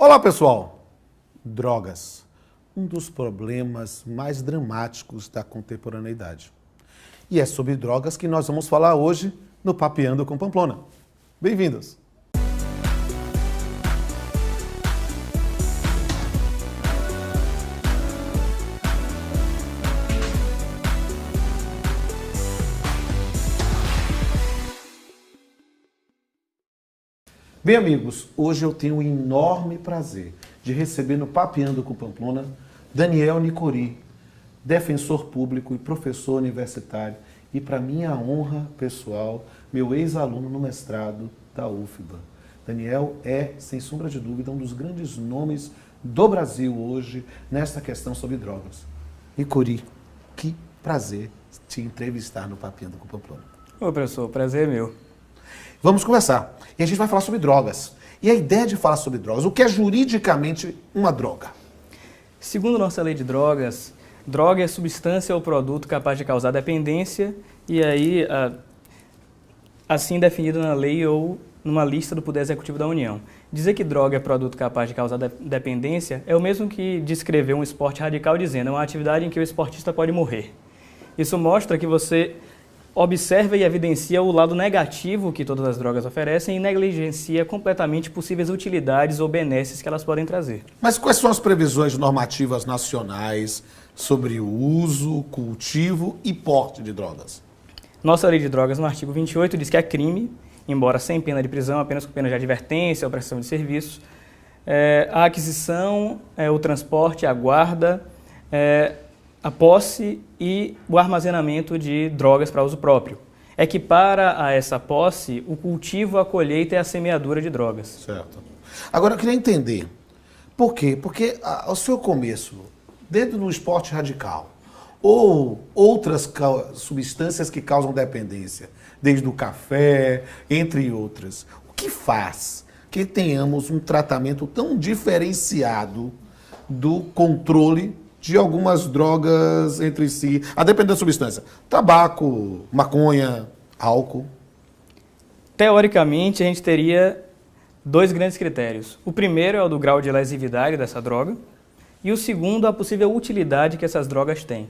Olá, pessoal! Drogas, um dos problemas mais dramáticos da contemporaneidade. E é sobre drogas que nós vamos falar hoje no Papeando com Pamplona. Bem-vindos! Bem, amigos, hoje eu tenho o enorme prazer de receber no Papeando com Pamplona Daniel Nicori, defensor público e professor universitário, e para minha honra pessoal, meu ex-aluno no mestrado da UFBA. Daniel é, sem sombra de dúvida, um dos grandes nomes do Brasil hoje nesta questão sobre drogas. Nicori, que prazer te entrevistar no Papeando com Pamplona. Ô, professor, prazer é meu. Vamos conversar. E a gente vai falar sobre drogas. E a ideia de falar sobre drogas, o que é juridicamente uma droga? Segundo nossa lei de drogas, droga é substância ou produto capaz de causar dependência e aí, assim definido na lei ou numa lista do Poder Executivo da União. Dizer que droga é produto capaz de causar dependência é o mesmo que descrever um esporte radical dizendo é uma atividade em que o esportista pode morrer. Isso mostra que você observa e evidencia o lado negativo que todas as drogas oferecem e negligencia completamente possíveis utilidades ou benesses que elas podem trazer. Mas quais são as previsões normativas nacionais sobre o uso, cultivo e porte de drogas? Nossa lei de drogas, no artigo 28, diz que é crime, embora sem pena de prisão, apenas com pena de advertência ou prestação de serviços, a aquisição, o transporte, a guarda, a posse e o armazenamento de drogas para uso próprio. Equipara a essa posse o cultivo, a colheita e a semeadura de drogas. Certo. Agora, eu queria entender, por quê? Porque ao seu começo, dentro do esporte radical, ou outras substâncias que causam dependência, desde o café, entre outras, o que faz que tenhamos um tratamento tão diferenciado do controle de algumas drogas entre si, a depender da substância? Tabaco, maconha, álcool. Teoricamente, a gente teria dois grandes critérios. O primeiro é o do grau de lesividade dessa droga e o segundo, a possível utilidade que essas drogas têm.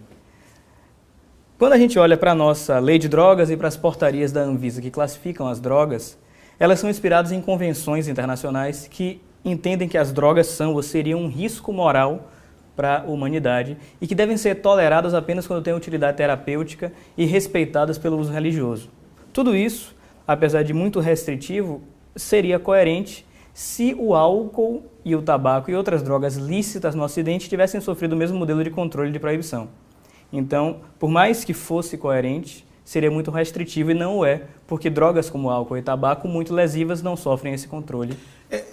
Quando a gente olha para a nossa lei de drogas e para as portarias da Anvisa que classificam as drogas, elas são inspiradas em convenções internacionais que entendem que as drogas são ou seriam um risco moral para a humanidade e que devem ser toleradas apenas quando têm utilidade terapêutica e respeitadas pelo uso religioso. Tudo isso, apesar de muito restritivo, seria coerente se o álcool e o tabaco e outras drogas lícitas no Ocidente tivessem sofrido o mesmo modelo de controle de proibição. Então, por mais que fosse coerente, seria muito restritivo e não o é, porque drogas como álcool e tabaco, muito lesivas, não sofrem esse controle.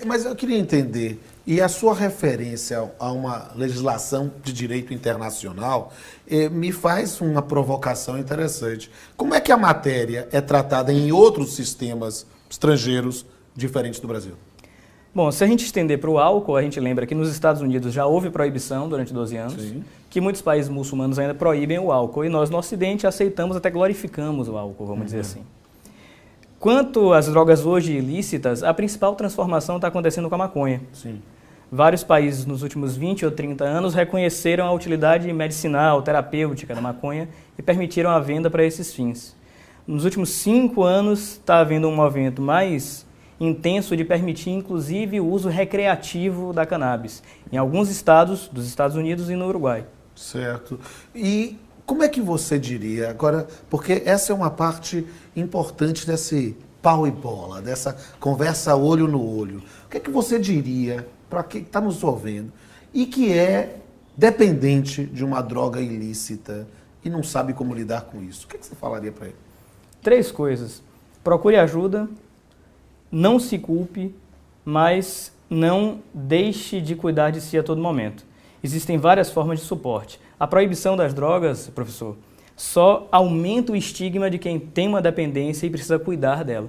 Mas eu queria entender, e a sua referência a uma legislação de direito internacional me faz uma provocação interessante. Como é que a matéria é tratada em outros sistemas estrangeiros diferentes do Brasil? Bom, se a gente estender para o álcool, a gente lembra que nos Estados Unidos já houve proibição durante 12 anos, sim, que muitos países muçulmanos ainda proíbem o álcool, e nós no Ocidente aceitamos, até glorificamos o álcool, vamos dizer assim. Quanto às drogas hoje ilícitas, a principal transformação está acontecendo com a maconha. Sim. Vários países nos últimos 20 ou 30 anos reconheceram a utilidade medicinal, terapêutica da maconha e permitiram a venda para esses fins. Nos últimos 5 anos está havendo um movimento mais intenso de permitir, inclusive, o uso recreativo da cannabis, em alguns estados dos Estados Unidos e no Uruguai. Certo. E como é que você diria, agora, porque essa é uma parte importante desse pau e bola, dessa conversa olho no olho, o que é que você diria para quem está nos ouvindo e que é dependente de uma droga ilícita e não sabe como lidar com isso? O que é que você falaria para ele? 3 coisas. Procure ajuda, não se culpe, mas não deixe de cuidar de si a todo momento. Existem várias formas de suporte. A proibição das drogas, professor, só aumenta o estigma de quem tem uma dependência e precisa cuidar dela.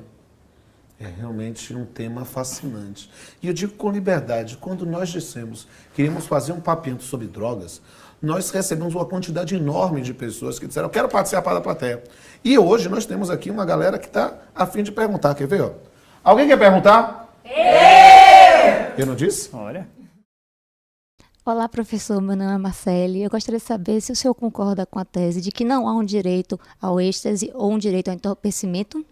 É realmente um tema fascinante. E eu digo com liberdade, quando nós dissemos que queríamos fazer um papeando sobre drogas, nós recebemos uma quantidade enorme de pessoas que disseram, eu quero participar da plateia. E hoje nós temos aqui uma galera que está a fim de perguntar. Quer ver? Ó? Alguém quer perguntar? Eu! Eu não disse? Olha. Olá, professor. Meu nome é Marcele. Eu gostaria de saber se o senhor concorda com a tese de que não há um direito ao êxtase ou um direito ao entorpecimento.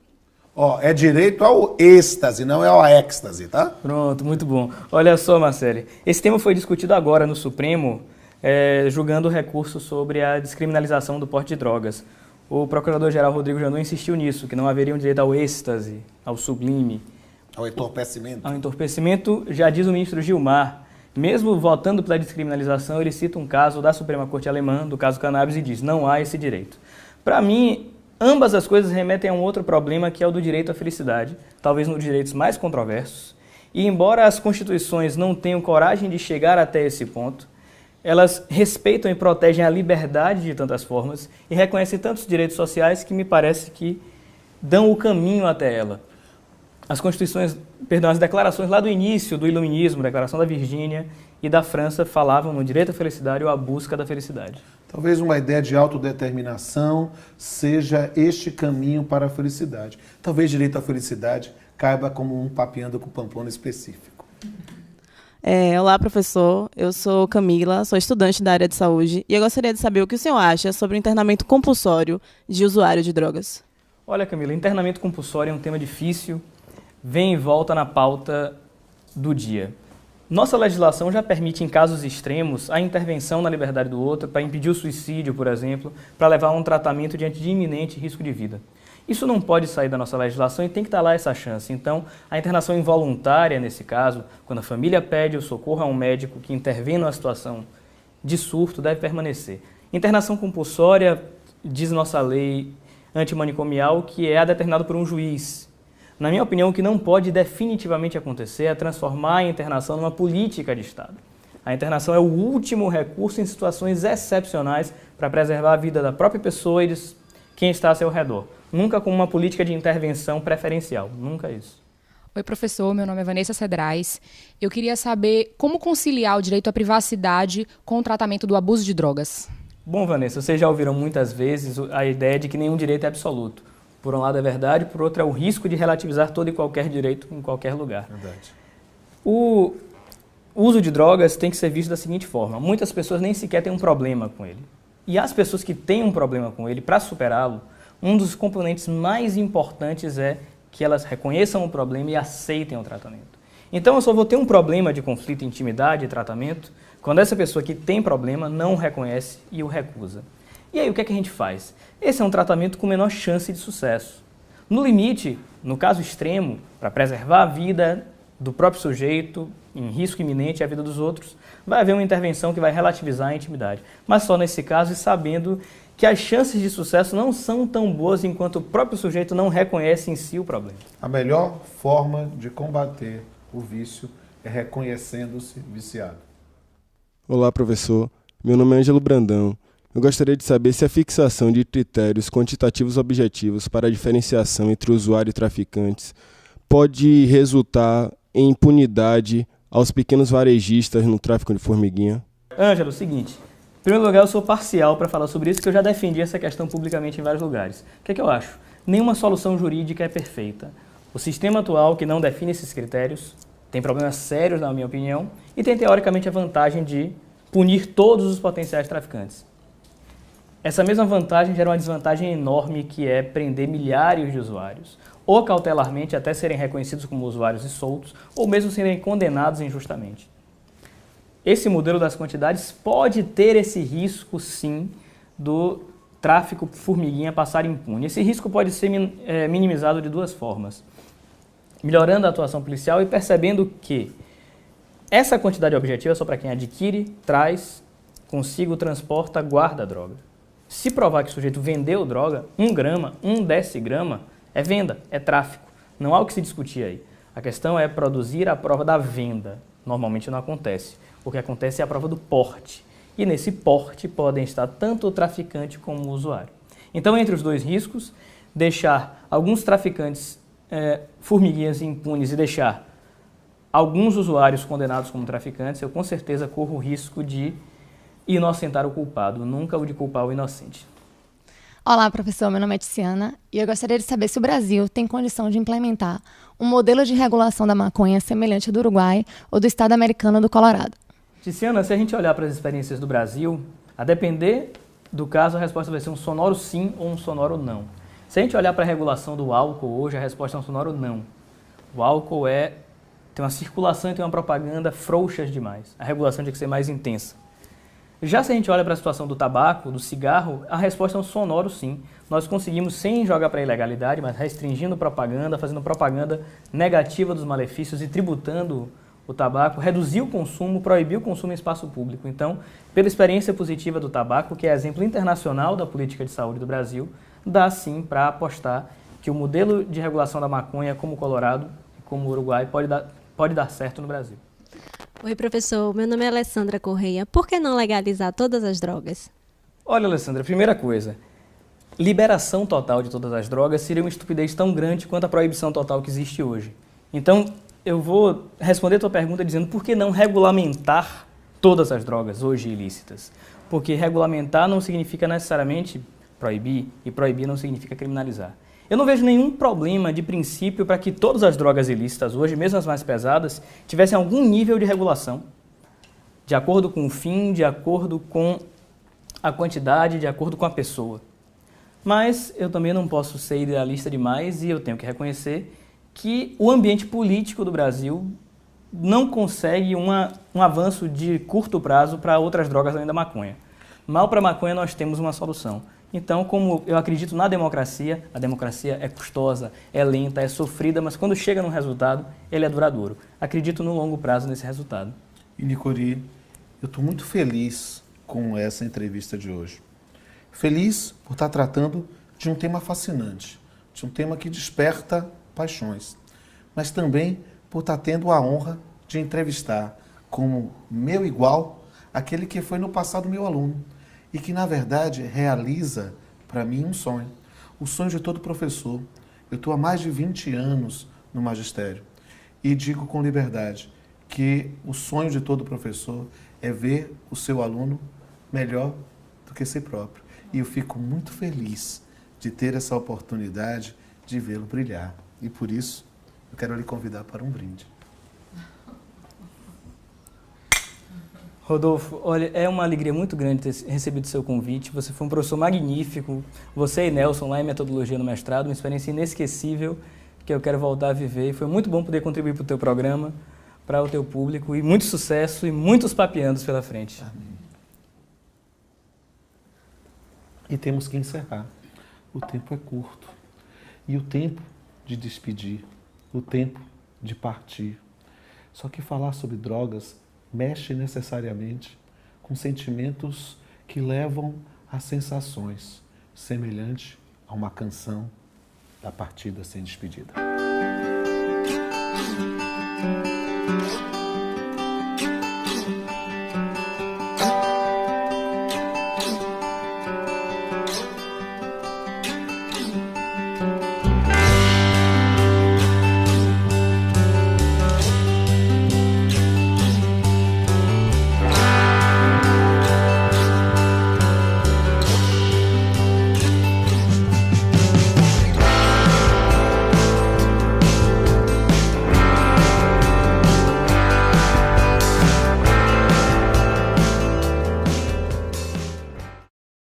Ó, é direito ao êxtase, não é ao êxtase, tá? Pronto, muito bom. Olha só, Marcele, esse tema foi discutido agora no Supremo, julgando o recurso sobre a descriminalização do porte de drogas. O procurador-geral Rodrigo Janot insistiu nisso, que não haveria um direito ao êxtase, ao sublime. Ao entorpecimento. Ao entorpecimento, já diz o ministro Gilmar, mesmo votando pela descriminalização, ele cita um caso da Suprema Corte Alemã, do caso Cannabis, e diz, não há esse direito. Para mim, ambas as coisas remetem a um outro problema, que é o do direito à felicidade, talvez um dos direitos mais controversos. E embora as constituições não tenham coragem de chegar até esse ponto, elas respeitam e protegem a liberdade de tantas formas e reconhecem tantos direitos sociais que me parece que dão o caminho até ela. As constituições, perdão, as declarações lá do início do Iluminismo, a Declaração da Virgínia e da França, falavam no direito à felicidade ou à busca da felicidade. Talvez uma ideia de autodeterminação seja este caminho para a felicidade. Talvez direito à felicidade caiba como um papeando com Pamplona específico. Olá, professor. Eu sou Camila, sou estudante da área de saúde e eu gostaria de saber o que o senhor acha sobre o internamento compulsório de usuários de drogas. Olha, Camila, internamento compulsório é um tema difícil, vem e volta na pauta do dia. Nossa legislação já permite, em casos extremos, a intervenção na liberdade do outro para impedir o suicídio, por exemplo, para levar a um tratamento diante de iminente risco de vida. Isso não pode sair da nossa legislação e tem que estar lá essa chance. Então, a internação involuntária, nesse caso, quando a família pede o socorro a um médico que intervém numa situação de surto, deve permanecer. Internação compulsória, diz nossa lei antimanicomial, que é determinado por um juiz. Na minha opinião, o que não pode definitivamente acontecer é transformar a internação numa política de Estado. A internação é o último recurso em situações excepcionais para preservar a vida da própria pessoa e de quem está a seu redor. Nunca como uma política de intervenção preferencial, nunca isso. Oi, professor, meu nome é Vanessa Cedrais. Eu queria saber como conciliar o direito à privacidade com o tratamento do abuso de drogas. Bom, Vanessa, vocês já ouviram muitas vezes a ideia de que nenhum direito é absoluto. Por um lado é verdade, por outro é o risco de relativizar todo e qualquer direito em qualquer lugar. Verdade. O uso de drogas tem que ser visto da seguinte forma. Muitas pessoas nem sequer têm um problema com ele. E as pessoas que têm um problema com ele, para superá-lo, um dos componentes mais importantes é que elas reconheçam o problema e aceitem o tratamento. Então eu só vou ter um problema de conflito, intimidade e tratamento quando essa pessoa que tem problema não o reconhece e o recusa. E aí o que é que a gente faz? Esse é um tratamento com menor chance de sucesso. No limite, no caso extremo, para preservar a vida do próprio sujeito, em risco iminente à vida dos outros, vai haver uma intervenção que vai relativizar a intimidade. Mas só nesse caso e sabendo que as chances de sucesso não são tão boas enquanto o próprio sujeito não reconhece em si o problema. A melhor forma de combater o vício é reconhecendo-se viciado. Olá, professor. Meu nome é Ângelo Brandão. Eu gostaria de saber se a fixação de critérios quantitativos objetivos para a diferenciação entre usuário e traficantes pode resultar em impunidade aos pequenos varejistas no tráfico de formiguinha. Ângelo, seguinte. Em primeiro lugar, eu sou parcial para falar sobre isso, porque eu já defendi essa questão publicamente em vários lugares. O que é que eu acho? Nenhuma solução jurídica é perfeita. O sistema atual, que não define esses critérios, tem problemas sérios, na minha opinião, e tem, teoricamente, a vantagem de punir todos os potenciais traficantes. Essa mesma vantagem gera uma desvantagem enorme, que é prender milhares de usuários, ou cautelarmente até serem reconhecidos como usuários e soltos, ou mesmo serem condenados injustamente. Esse modelo das quantidades pode ter esse risco, sim, do tráfico formiguinha passar impune. Esse risco pode ser minimizado de duas formas. Melhorando a atuação policial e percebendo que essa quantidade objetiva é só para quem adquire, traz, consigo, transporta, guarda a droga. Se provar que o sujeito vendeu droga, 1 grama, 1 decigrama, é venda, é tráfico. Não há o que se discutir aí. A questão é produzir a prova da venda. Normalmente não acontece. O que acontece é a prova do porte. E nesse porte podem estar tanto o traficante como o usuário. Então, entre os dois riscos, deixar alguns traficantes formiguinhas impunes e deixar alguns usuários condenados como traficantes, eu com certeza corro o risco de inocentar o culpado, nunca o de culpar o inocente. Olá, professor. Meu nome é Tiziana e eu gostaria de saber se o Brasil tem condição de implementar um modelo de regulação da maconha semelhante ao do Uruguai ou do estado americano do Colorado? Tiziana, se a gente olhar para as experiências do Brasil, a depender do caso, a resposta vai ser um sonoro sim ou um sonoro não. Se a gente olhar para a regulação do álcool hoje, a resposta é um sonoro não. O álcool tem uma circulação e tem uma propaganda frouxas demais. A regulação tinha que ser mais intensa. Já se a gente olha para a situação do tabaco, do cigarro, a resposta é um sonoro sim. Nós conseguimos, sem jogar para a ilegalidade, mas restringindo propaganda, fazendo propaganda negativa dos malefícios e tributando o tabaco, reduzir o consumo, proibir o consumo em espaço público. Então, pela experiência positiva do tabaco, que é exemplo internacional da política de saúde do Brasil, dá sim para apostar que o modelo de regulação da maconha, como o Colorado e como o Uruguai, pode dar certo no Brasil. Oi, professor. Meu nome é Alessandra Correia. Por que não legalizar todas as drogas? Olha, Alessandra, primeira coisa, liberação total de todas as drogas seria uma estupidez tão grande quanto a proibição total que existe hoje. Então, eu vou responder a tua pergunta dizendo por que não regulamentar todas as drogas hoje ilícitas? Porque regulamentar não significa necessariamente proibir, e proibir não significa criminalizar. Eu não vejo nenhum problema de princípio para que todas as drogas ilícitas hoje, mesmo as mais pesadas, tivessem algum nível de regulação, de acordo com o fim, de acordo com a quantidade, de acordo com a pessoa. Mas eu também não posso ser idealista demais e eu tenho que reconhecer que o ambiente político do Brasil não consegue um avanço de curto prazo para outras drogas além da maconha. Mal para a maconha nós temos uma solução. Então, como eu acredito na democracia, a democracia é custosa, é lenta, é sofrida, mas quando chega num resultado, ele é duradouro. Acredito no longo prazo nesse resultado. E Nicori, eu estou muito feliz com essa entrevista de hoje. Feliz por estar tratando de um tema fascinante, de um tema que desperta paixões, mas também por estar tendo a honra de entrevistar como meu igual aquele que foi no passado meu aluno e que, na verdade, realiza para mim um sonho, o sonho de todo professor. Eu estou há mais de 20 anos no magistério e digo com liberdade que o sonho de todo professor é ver o seu aluno melhor do que si próprio. E eu fico muito feliz de ter essa oportunidade de vê-lo brilhar. E por isso, eu quero lhe convidar para um brinde. Rodolfo, olha, é uma alegria muito grande ter recebido o seu convite. Você foi um professor magnífico. Você e Nelson lá em Metodologia no mestrado, uma experiência inesquecível que eu quero voltar a viver. Foi muito bom poder contribuir para o teu programa, para o teu público, e muito sucesso e muitos papeandos pela frente. Amém. E temos que encerrar. O tempo é curto. E o tempo de despedir, o tempo de partir. Só que falar sobre drogas mexe necessariamente com sentimentos que levam a sensações, semelhante a uma canção da partida sem despedida.